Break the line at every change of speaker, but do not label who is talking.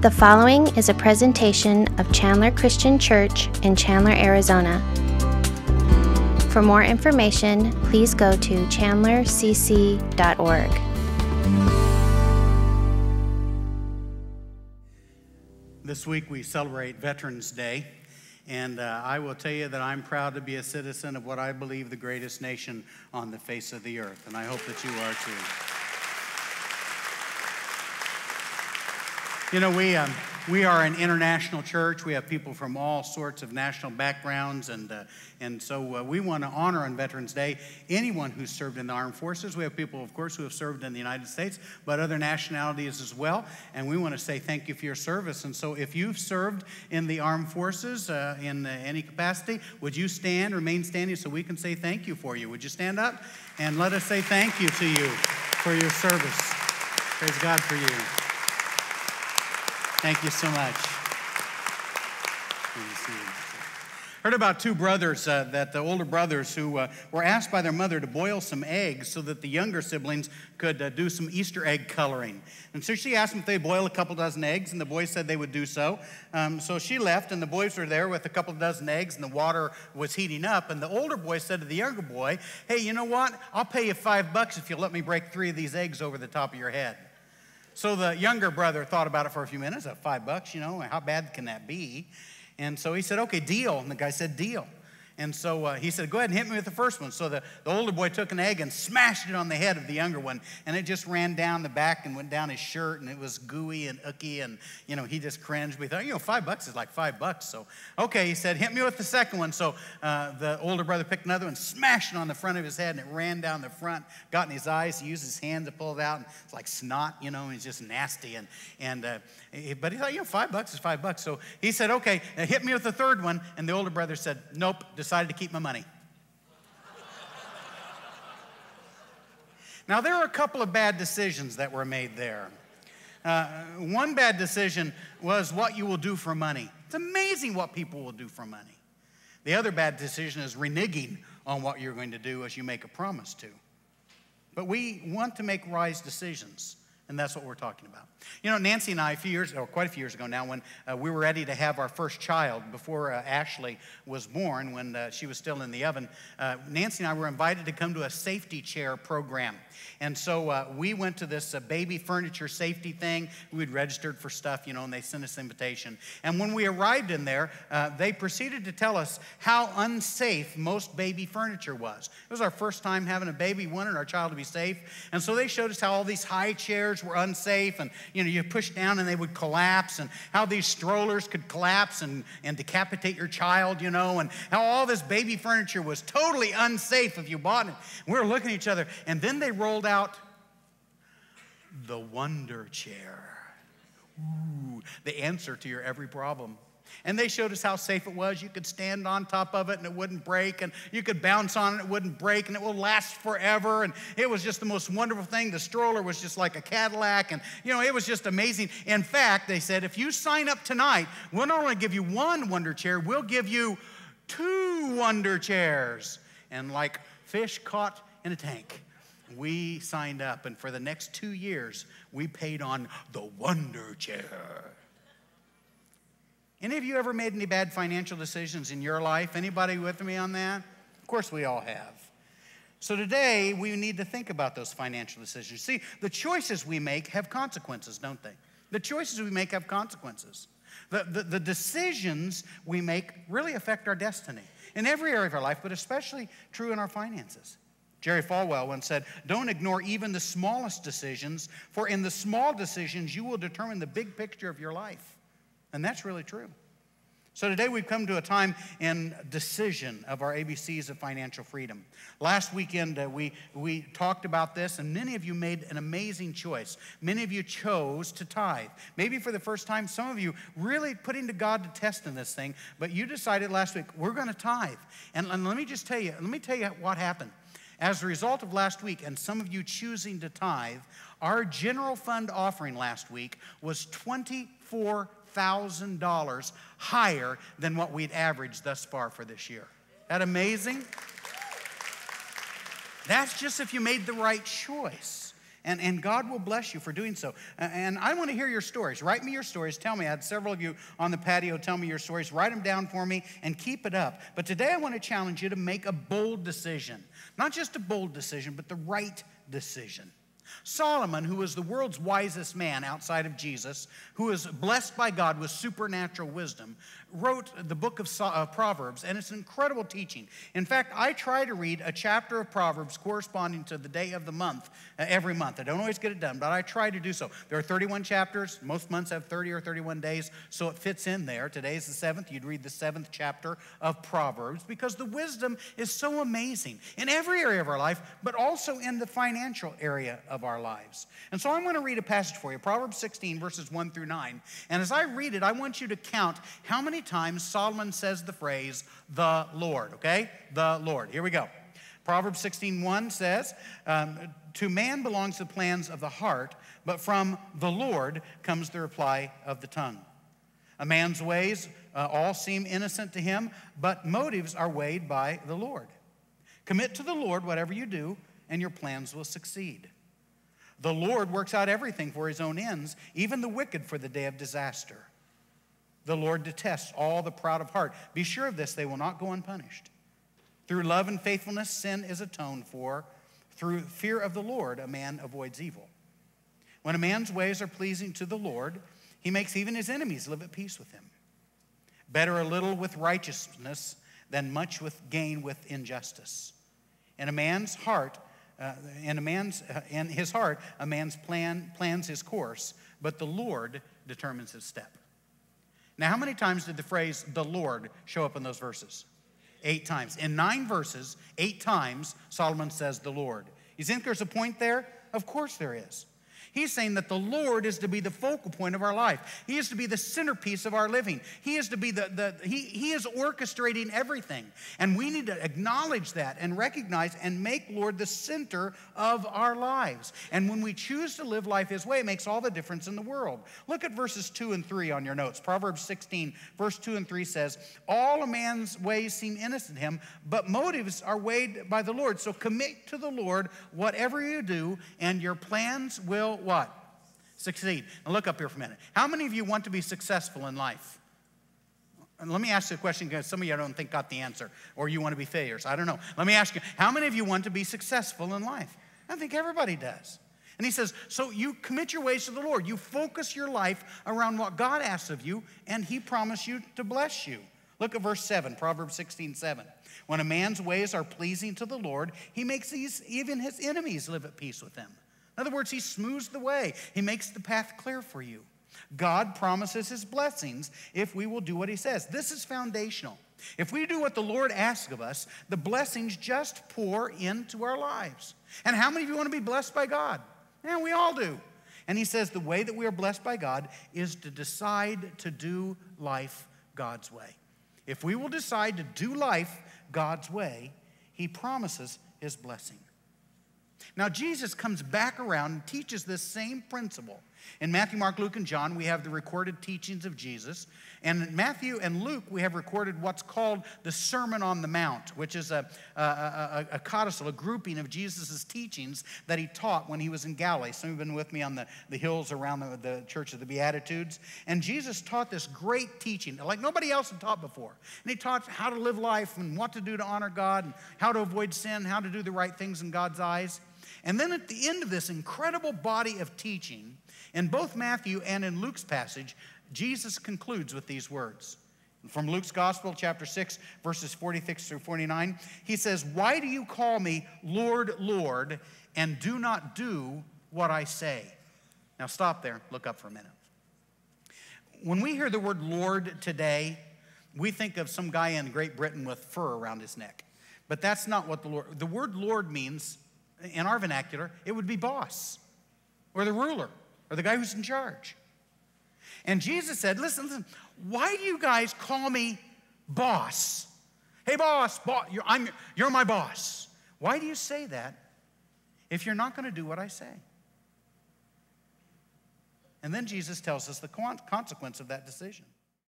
The following is a presentation of Chandler Christian Church in Chandler, Arizona. For more information, please go to chandlercc.org.
This week we celebrate Veterans Day, and I will tell you that I'm proud to be a citizen of what I believe the greatest nation on the face of the earth, and I hope that you are too. You know, we are an international church. We have people from all sorts of national backgrounds, and so we want to honor on Veterans Day anyone who's served in the armed forces. We have people, of course, who have served in the United States, but other nationalities as well, and we want to say thank you for your service. And so if you've served in the armed forces in any capacity, would you stand, remain standing so we can say thank you for you? Would you stand up and let us say thank you to you for your service? Praise God for you. Thank you so much. Heard about two brothers, that the older brothers who were asked by their mother to boil some eggs so that the younger siblings could do some Easter egg coloring. And so she asked them if they'd boil a couple dozen eggs, and the boys said they would do so. So she left, and the boys were there with a couple dozen eggs, and the water was heating up. And the older boy said to the younger boy, "Hey, you know what? I'll pay you $5 if you'll let me break 3 of these eggs over the top of your head." So the younger brother thought about it for a few minutes. $5, you know, how bad can that be? And so he said, "Okay, deal." And the guy said, "Deal." And so he said, "Go ahead and hit me with the first one." So the older boy took an egg and smashed it on the head of the younger one, and it just ran down the back and went down his shirt, and it was gooey and icky, and, you know, he just cringed. We thought, $5 is like $5. So, okay, he said, "Hit me with the second one." So the older brother picked another one, smashed it on the front of his head, and it ran down the front, got in his eyes. He used his hand to pull it out, and it's like snot, you know, and it's just nasty. But he thought, $5 is $5. So he said, "Okay, hit me with the third one." And the older brother said, "Nope, decided to keep my money." Now, there are a couple of bad decisions that were made there. One bad decision was what you will do for money. It's amazing what people will do for money. The other bad decision is reneging on what you're going to do as you make a promise to. But we want to make wise decisions. And that's what we're talking about. You know, Nancy and I, quite a few years ago now, when we were ready to have our first child, before Ashley was born, when she was still in the oven, Nancy and I were invited to come to a safety chair program. And so we went to this baby furniture safety thing. We'd registered for stuff, you know, and they sent us an invitation. And when we arrived in there, they proceeded to tell us how unsafe most baby furniture was. It was our first time having a baby. We wanted our child to be safe. And so they showed us how all these high chairs were unsafe, and, you know, you push down and they would collapse, and how these strollers could collapse and decapitate your child, you know, and how all this baby furniture was totally unsafe if you bought it. We were looking at each other, and then they rolled out the Wonder Chair. Ooh, the answer to your every problem. And they showed us how safe it was. You could stand on top of it and it wouldn't break, and you could bounce on it and it wouldn't break, and it will last forever. And it was just the most wonderful thing. The stroller was just like a Cadillac, and, you know, it was just amazing. In fact, they said, if you sign up tonight, we'll not only give you 1 Wonder Chair, we'll give you 2 Wonder Chairs. And like fish caught in a tank, we signed up, and for the next 2 years, we paid on the Wonder Chair. Any of you ever made any bad financial decisions in your life? Anybody with me on that? Of course we all have. So today, we need to think about those financial decisions. See, the choices we make have consequences, don't they? The choices we make have consequences. The decisions we make really affect our destiny in every area of our life, but especially true in our finances. Jerry Falwell once said, "Don't ignore even the smallest decisions, for in the small decisions, you will determine the big picture of your life." And that's really true. So today we've come to a time in decision of our ABCs of financial freedom. Last weekend we talked about this, and many of you made an amazing choice. Many of you chose to tithe. Maybe for the first time, some of you really putting to God to test in this thing, but you decided last week, we're going to tithe. And let me tell you what happened. As a result of last week, and some of you choosing to tithe, our general fund offering last week was $24,000 higher than what we'd averaged thus far for this year. Isn't that amazing? That's just if you made the right choice. And God will bless you for doing so. And I want to hear your stories. Write me your stories. Tell me. I had several of you on the patio tell me your stories. Write them down for me and keep it up. But today I want to challenge you to make a bold decision. Not just a bold decision, but the right decision. Solomon, who was the world's wisest man outside of Jesus, who was blessed by God with supernatural wisdom, wrote the book of Proverbs, and it's an incredible teaching. In fact, I try to read a chapter of Proverbs corresponding to the day of the month every month. I don't always get it done, but I try to do so. There are 31 chapters. Most months have 30 or 31 days, so it fits in there. Today is the 7th. You'd read the 7th chapter of Proverbs because the wisdom is so amazing in every area of our life, but also in the financial area of our lives. And so I'm going to read a passage for you, Proverbs 16, verses 1 through 9. And as I read it, I want you to count how many times Solomon says the phrase, the Lord, okay? The Lord. Here we go. Proverbs 16:1 says, to man belongs the plans of the heart, but from the Lord comes the reply of the tongue. A man's ways all seem innocent to him, but motives are weighed by the Lord. Commit to the Lord whatever you do, and your plans will succeed. The Lord works out everything for his own ends, even the wicked for the day of disaster. The Lord detests all the proud of heart. Be sure of this, they will not go unpunished. Through love and faithfulness, sin is atoned for. Through fear of the Lord, a man avoids evil. When a man's ways are pleasing to the Lord, he makes even his enemies live at peace with him. Better a little with righteousness than much with gain with injustice. In his heart, a man's plans his course, but the Lord determines his step. Now, how many times did the phrase the Lord show up in those verses? 8 times. In 9 verses, 8 times, Solomon says the Lord. You think there's a point there? Of course there is. He's saying that the Lord is to be the focal point of our life. He is to be the centerpiece of our living. He is to be he is orchestrating everything. And we need to acknowledge that and recognize and make Lord the center of our lives. And when we choose to live life his way, it makes all the difference in the world. Look at verses 2 and 3 on your notes. Proverbs 16, verse 2 and 3 says, all a man's ways seem innocent to him, but motives are weighed by the Lord. So commit to the Lord whatever you do, and your plans will what? Succeed. Now look up here for a minute. How many of you want to be successful in life? And let me ask you a question because some of you I don't think got the answer, or you want to be failures. I don't know. Let me ask you, how many of you want to be successful in life? I think everybody does. And he says, so you commit your ways to the Lord. You focus your life around what God asks of you, and he promised you to bless you. Look at verse 7, Proverbs 16:7. When a man's ways are pleasing to the Lord, he makes even his enemies live at peace with him. In other words, he smooths the way. He makes the path clear for you. God promises his blessings if we will do what he says. This is foundational. If we do what the Lord asks of us, the blessings just pour into our lives. And how many of you want to be blessed by God? Yeah, we all do. And he says the way that we are blessed by God is to decide to do life God's way. If we will decide to do life God's way, he promises his blessing. Now, Jesus comes back around and teaches this same principle. In Matthew, Mark, Luke, and John, we have the recorded teachings of Jesus. And in Matthew and Luke, we have recorded what's called the Sermon on the Mount, which is a codicil, a grouping of Jesus' teachings that he taught when he was in Galilee. Some of you have been with me on the hills around the Church of the Beatitudes. And Jesus taught this great teaching like nobody else had taught before. And he taught how to live life and what to do to honor God and how to avoid sin, how to do the right things in God's eyes. And then at the end of this incredible body of teaching, in both Matthew and in Luke's passage, Jesus concludes with these words. From Luke's Gospel, chapter 6, verses 46 through 49, he says, why do you call me Lord, Lord, and do not do what I say? Now stop there, look up for a minute. When we hear the word Lord today, we think of some guy in Great Britain with fur around his neck. But that's not what the word Lord means. In our vernacular, it would be boss, or the ruler, or the guy who's in charge. And Jesus said, listen, why do you guys call me boss? Hey, boss, you're my boss. Why do you say that if you're not going to do what I say? And then Jesus tells us the consequence of that decision.